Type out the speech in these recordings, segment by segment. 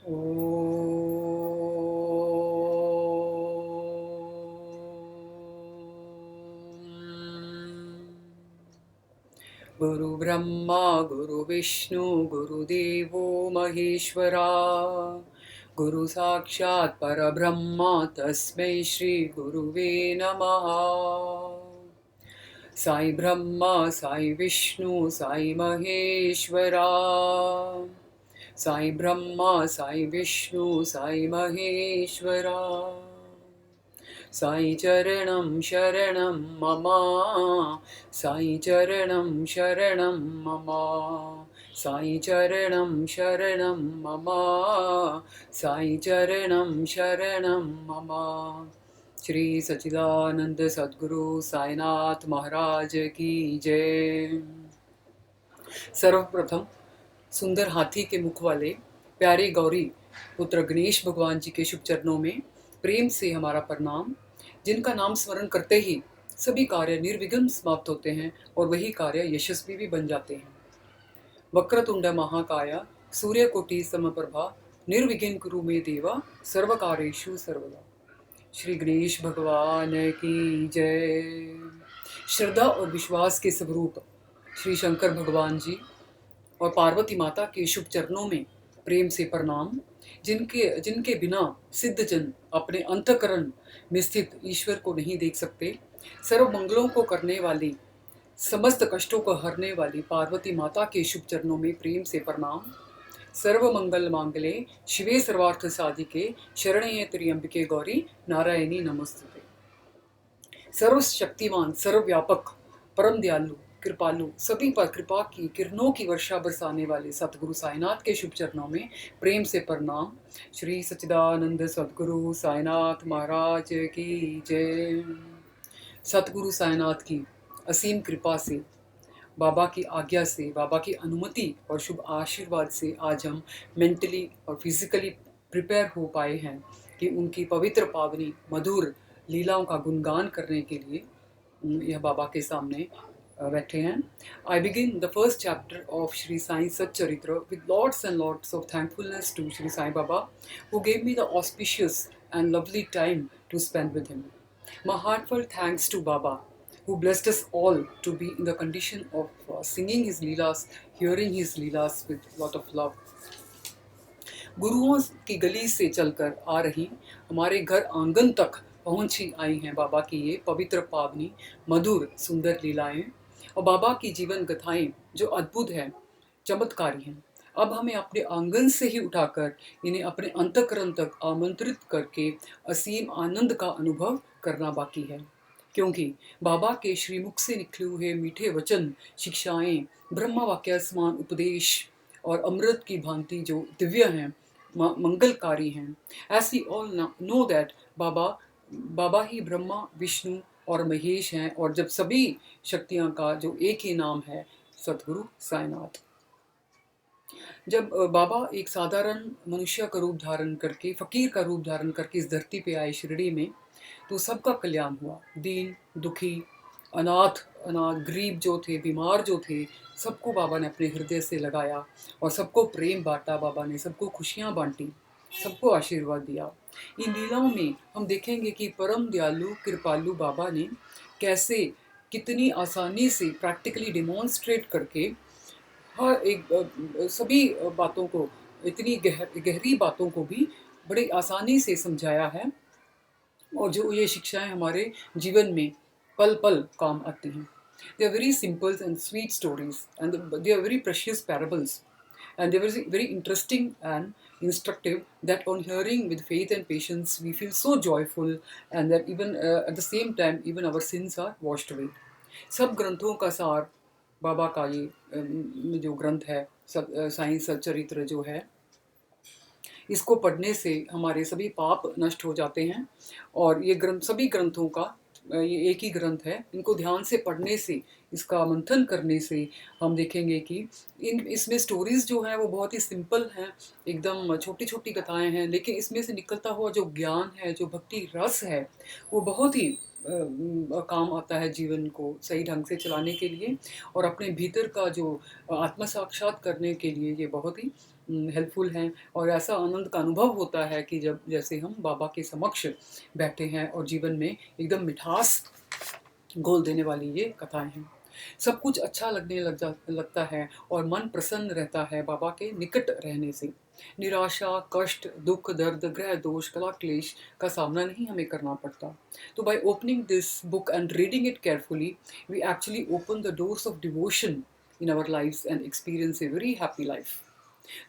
ॐ गुरुब्रह्मा गुरुविष्णु गुरुदेवो महेश्वरा गुरु साक्षात् परब्रह्मा तस्मै श्री गुरुवे नमः। साई ब्रह्मा साई विष्णु साई महेश्वरा, साई ब्रह्मा साई विष्णु साई महेश्वरा। साई चरणं शरणं मम, साई चरणं शरणं मम, साई चरणं शरणं मम, साई चरणं शरणं मम। श्री सच्चिदानंद सद्गुरु साईनाथ महाराज की जय। सर्वप्रथम सुंदर हाथी के मुख वाले प्यारे गौरी पुत्र गणेश भगवान जी के शुभ चरणों में प्रेम से हमारा प्रणाम, जिनका नाम स्मरण करते ही सभी कार्य निर्विघ्न समाप्त होते हैं और वही कार्य यशस्वी भी बन जाते हैं। वक्रतुंड महाकाय सूर्यकोटि समप्रभा निर्विघ्न कुरु मे देवा सर्व कार्येषु सर्वदा। श्री गणेश भगवान की जय। श्रद्धा और विश्वास के स्वरूप श्री शंकर भगवान जी और पार्वती माता के शुभ चरणों में प्रेम से प्रणाम, जिनके जिनके बिना सिद्ध जन अपने अंतःकरण में स्थित ईश्वर को नहीं देख सकते। सर्व मंगलों को करने वाली, समस्त कष्टों को हरने वाली पार्वती माता के शुभ चरणों में प्रेम से प्रणाम। सर्व मंगल मांगले शिवे सर्वार्थ साधिके शरण्ये त्र्यंबके गौरी नारायणी नमस्तुते। सर्वशक्तिमान सर्वव्यापक परम दयालु कृपालु सभी पर कृपा की किरणों की वर्षा बरसाने वाले सतगुरु साईनाथ के शुभ चरणों में प्रेम से प्रणाम। श्री सच्चिदानंद सतगुरु साईनाथ महाराज की जय। सतगुरु साईनाथ की असीम कृपा से, बाबा की आज्ञा से, बाबा की अनुमति और शुभ आशीर्वाद से आज हम मेंटली और फिजिकली प्रिपेयर हो पाए हैं कि उनकी पवित्र पावनी मधुर लीलाओं का गुणगान करने के लिए यह बाबा के सामने बैठे हैं। I begin the first chapter of Shri Sai Satcharitra with lots and lots of thankfulness to Shri Sai Baba who gave me the auspicious and lovely time to spend with him. My heartful thanks to Baba who blessed us all to be in the condition of singing his leelas, hearing his leelas with lot of love. गुरुओं की गली से चलकर आ रही हमारे घर आंगन तक पहुंची आई हैं बाबा की ये पवित्र पावनी मधुर सुंदर लीलाएं और बाबा की जीवन कथाएं जो अद्भुत हैं, चमत्कारी हैं। अब हमें अपने आंगन से ही उठाकर इन्हें अपने अंतःकरण तक आमंत्रित करके असीम आनंद का अनुभव करना बाकी है, क्योंकि बाबा के श्रीमुख से निकले हुए मीठे वचन, शिक्षाएं, ब्रह्मा वाक्य समान उपदेश और अमृत की भांति जो दिव्य हैं, मंगलकारी हैं। ऐसी ऑल नो दैट बाबा ही ब्रह्मा विष्णु और महेश हैं, और जब सभी शक्तियां का जो एक ही नाम है, सतगुरु साईनाथ। जब बाबा एक साधारण मनुष्य का रूप धारण करके, फकीर का रूप धारण करके इस धरती पे आए शिरडी में, तो सबका कल्याण हुआ। दीन दुखी अनाथ गरीब जो थे, बीमार जो थे, सबको बाबा ने अपने हृदय से लगाया और सबको प्रेम बांटा। बाबा ने सबको खुशियाँ बांटी, सबको आशीर्वाद दिया। इन लीलाओं में हम देखेंगे कि परम दयालु कृपालु बाबा ने कैसे, कितनी आसानी से प्रैक्टिकली डिमॉन्स्ट्रेट करके हर एक सभी बातों को, इतनी गहरी बातों को भी बड़ी आसानी से समझाया है, और जो ये शिक्षाएं हमारे जीवन में पल पल काम आती हैं। They are very simple and sweet stories, and they are very precious parables, and they are very interesting and instructive, that on hearing with faith and patience we feel so joyful, and that even at the same time even our sins are washed away. सब ग्रंथों का सार बाबा का ये जो ग्रंथ है, साई सच्चरित्र जो है, इसको पढ़ने से हमारे सभी पाप नष्ट हो जाते हैं। और ये ग्रंथ, सभी ग्रंथों का ये एक ही ग्रंथ है। इनको ध्यान से पढ़ने से, इसका मंथन करने से हम देखेंगे कि इसमें स्टोरीज जो हैं वो बहुत ही सिंपल हैं, एकदम छोटी छोटी कथाएं हैं, लेकिन इसमें से निकलता हुआ जो ज्ञान है, जो भक्ति रस है, वो बहुत ही काम आता है जीवन को सही ढंग से चलाने के लिए, और अपने भीतर का जो आत्म साक्षात करने के लिए ये बहुत ही हेल्पफुल हैं और ऐसा आनंद का अनुभव होता है कि जब जैसे हम बाबा के समक्ष बैठे हैं और जीवन में एकदम मिठास घोल देने वाली ये कथाएं हैं। सब कुछ अच्छा लगता है और मन प्रसन्न रहता है बाबा के निकट रहने से। निराशा, कष्ट, दुख, दर्द, ग्रह दोष, कला क्लेश का सामना नहीं हमें करना पड़ता। तो by opening this book and reading it carefully, we actually open the doors of devotion in our lives and experience a very happy life.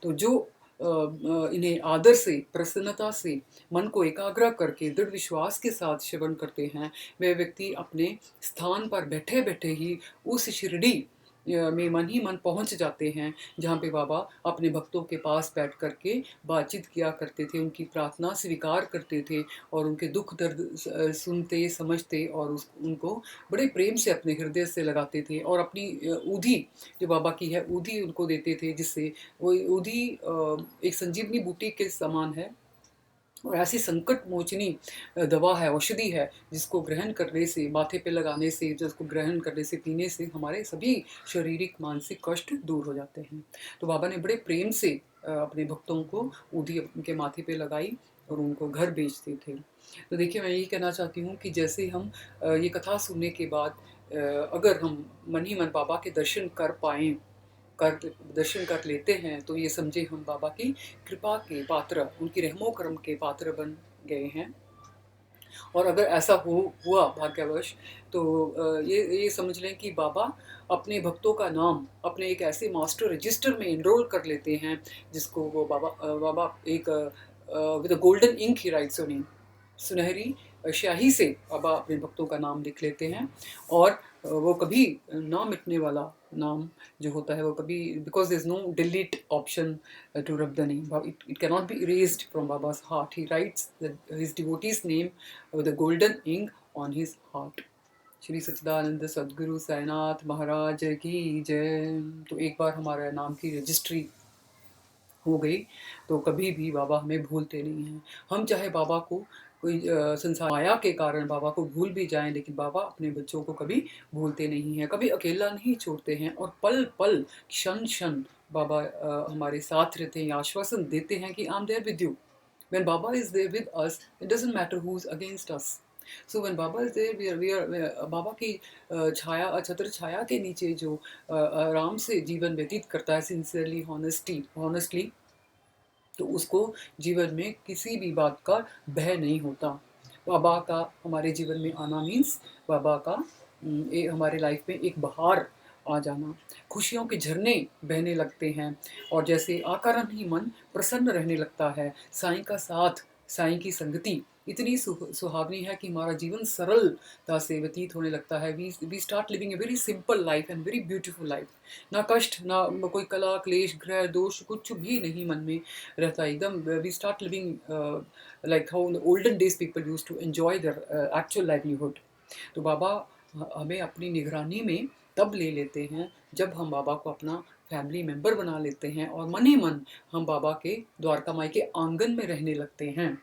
तो जो इन्हें आदर से, प्रसन्नता से, मन को एकाग्र करके दृढ़ विश्वास के साथ श्रवण करते हैं, वे व्यक्ति अपने स्थान पर बैठे बैठे ही उस शिरडी में मन ही मन पहुंच जाते हैं जहाँ पे बाबा अपने भक्तों के पास बैठ करके बातचीत किया करते थे, उनकी प्रार्थना स्वीकार करते थे और उनके दुख दर्द सुनते समझते और उनको बड़े प्रेम से अपने हृदय से लगाते थे और अपनी ऊधी जो बाबा की है ऊधी उनको देते थे, जिससे वो ऊधी एक संजीवनी बूटी के समान है और ऐसी संकट मोचनी दवा है, औषधि है, जिसको ग्रहण करने से, माथे पे लगाने से, जिसको ग्रहण करने से, पीने से हमारे सभी शारीरिक मानसिक कष्ट दूर हो जाते हैं। तो बाबा ने बड़े प्रेम से अपने भक्तों को ऊधी उनके माथे पे लगाई और उनको घर भेजते थे। तो देखिए, मैं यही कहना चाहती हूँ कि जैसे हम ये कथा सुनने के बाद अगर हम मन ही मन बाबा के दर्शन कर पाएँ, दर्शन कर लेते हैं, तो ये समझे हम बाबा की कृपा के पात्र, उनकी रहमो करम के पात्र बन गए हैं। और अगर ऐसा हुआ भाग्यवश, तो ये समझ लें कि बाबा अपने भक्तों का नाम अपने एक ऐसे मास्टर रजिस्टर में इनरोल कर लेते हैं, जिसको वो बाबा एक with golden ink he writes your name, सुनहरी स्याही से बाबा अपने भक्तों का नाम लिख लेते हैं और वो कभी ना मिटने वाला नाम जो होता है वो कभी, because there is no delete option to rub the name. It cannot be erased from Baba's heart. He writes his devotee's name with a golden ink on his heart. Shri Sachchidanand Sadguru Sainath Maharaj की जय। तो एक बार हमारे नाम की रजिस्ट्री हो गई तो कभी भी बाबा हमें भूलते नहीं हैं। हम चाहे बाबा को कोई संसार माया के कारण बाबा को भूल भी जाएं, लेकिन बाबा अपने बच्चों को कभी भूलते नहीं हैं, कभी अकेला नहीं छोड़ते हैं और पल पल, क्षण क्षण बाबा हमारे साथ रहते हैं, आश्वासन देते हैं कि I am there with you. When Baba is there with us, it doesn't matter who's against us. So when Baba is there, बाबा की छाया, छत्र छाया के नीचे जो आराम से जीवन व्यतीत करता है, सिंसियरली, हॉनेस्टली, तो उसको जीवन में किसी भी बात का भय नहीं होता। बाबा का हमारे जीवन में आना मीन्स बाबा का हमारे लाइफ में एक बहार आ जाना, खुशियों के झरने बहने लगते हैं और जैसे आकारण ही मन प्रसन्न रहने लगता है। साईं का साथ, साईं की संगति इतनी सुहावनी है कि हमारा जीवन सरलता से व्यतीत होने लगता है। We start living a very simple life and very beautiful life. ना कष्ट, ना कोई कला क्लेश, ग्रह दोष, कुछ भी नहीं मन में रहता एकदम। We start living like how in the olden days people used to enjoy their actual livelihood. तो बाबा हमें अपनी निगरानी में तब ले लेते हैं जब हम बाबा को अपना फैमिली मेंबर बना लेते हैं और मन ही मन हम बाबा के द्वारका माई के आंगन में रहने लगते हैं।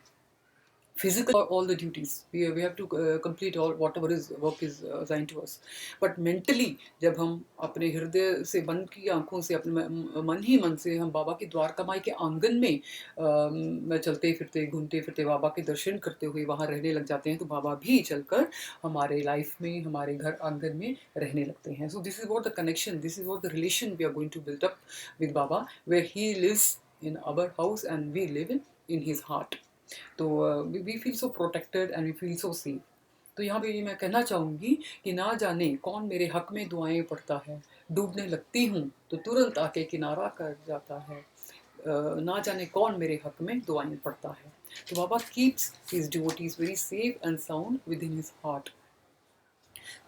Physical all the duties we have to complete all whatever is work is assigned to us, but mentally जब हम अपने हृदय से, बंद की आंखों से, अपने मन ही मन से हम बाबा के द्वारका माई के आंगन में चलते फिरते, घूमते फिरते, बाबा के दर्शन करते हुए वहाँ रहने लग जाते हैं, तो बाबा भी चलकर हमारे लाइफ में, हमारे घर आंगन में रहने लगते हैं। So this is what the connection, this is what the relation we are going to build up with Baba, where he lives in our house and we live in his heart. तो we feel so protected and we feel so safe. तो यहाँ पे मैं कहना चाहूँगी कि ना जाने कौन मेरे हक में दुआएं पढ़ता है, डूबने लगती हूँ तो तुरंत आके किनारा कर जाता है। ना जाने कौन मेरे हक में दुआएं पढ़ता है। तो Baba keeps his devotees very safe and sound within his heart.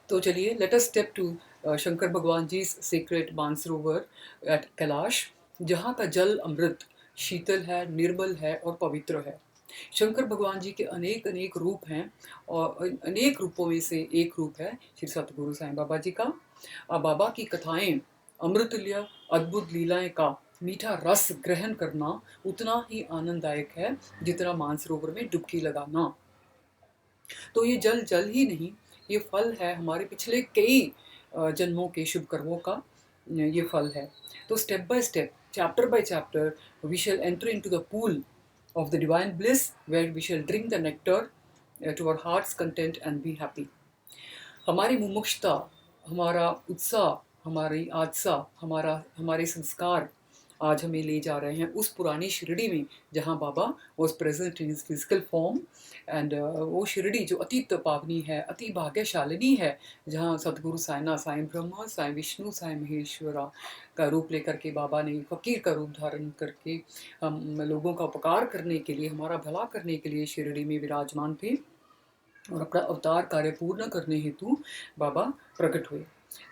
तो चलिए, let us step to Shankar Bhagwan ji sacred Mansarovar at Kailash, जहाँ का जल अमृत शीतल है, निर्मल है और पवित्र है। शंकर भगवान जी के अनेक अनेक रूप हैं और अनेक रूपों में से एक रूप है श्री सतगुरु साईं बाबा जी का। बाबा की कथाएं, अमृतल्य अद्भुत लीलाएं का मीठा रस ग्रहण करना उतना ही आनंददायक है जितना मानसरोवर में डुबकी लगाना। तो ये जल जल ही नहीं, ये फल है हमारे पिछले कई जन्मों के शुभ कर्मों का, ये फल है। तो step by step chapter by chapter, we shall enter into the pool of the divine bliss, where we shall drink the nectar to our heart's content and be happy. हमारी मुमुक्षता, हमारा उत्साह, हमारी आजसा, हमारे संस्कार आज हमें ले जा रहे हैं उस पुरानी शिरडी में जहाँ Baba was present in his physical form. And वो शिरडी जो अतीत पावनी है, अति भाग्यशालिनी है, जहाँ सदगुरु साईनाथ, साईं ब्रह्मा, साईं विष्णु, साईं महेश्वरा का रूप लेकर के बाबा ने फकीर का रूप धारण करके हम लोगों का उपकार करने के लिए, हमारा भला करने के लिए शिरडी में विराजमान थे और अपना अवतार कार्य पूर्ण करने हेतु बाबा प्रकट हुए।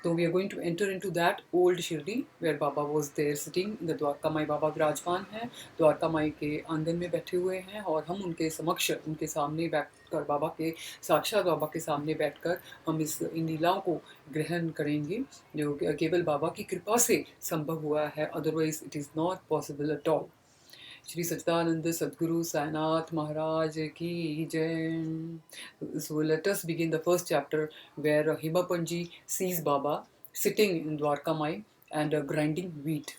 तो we are going to enter into that old Shirdi where Baba was there sitting in the Dwarka Mai. Baba विराजमान हैं, द्वारका माई के आंगन में बैठे हुए हैं और हम उनके समक्ष, उनके सामने बैठकर, बाबा के साक्षात बाबा के सामने बैठकर हम इन लीलाओं को ग्रहण करेंगे जो केवल बाबा की कृपा से संभव हुआ है, otherwise it is not possible at all. Shri Sachidananda Sadguru Sainath Maharaj ki jai. So let us begin the first chapter where Himapanji sees Baba sitting in Dwarka Mai and grinding wheat.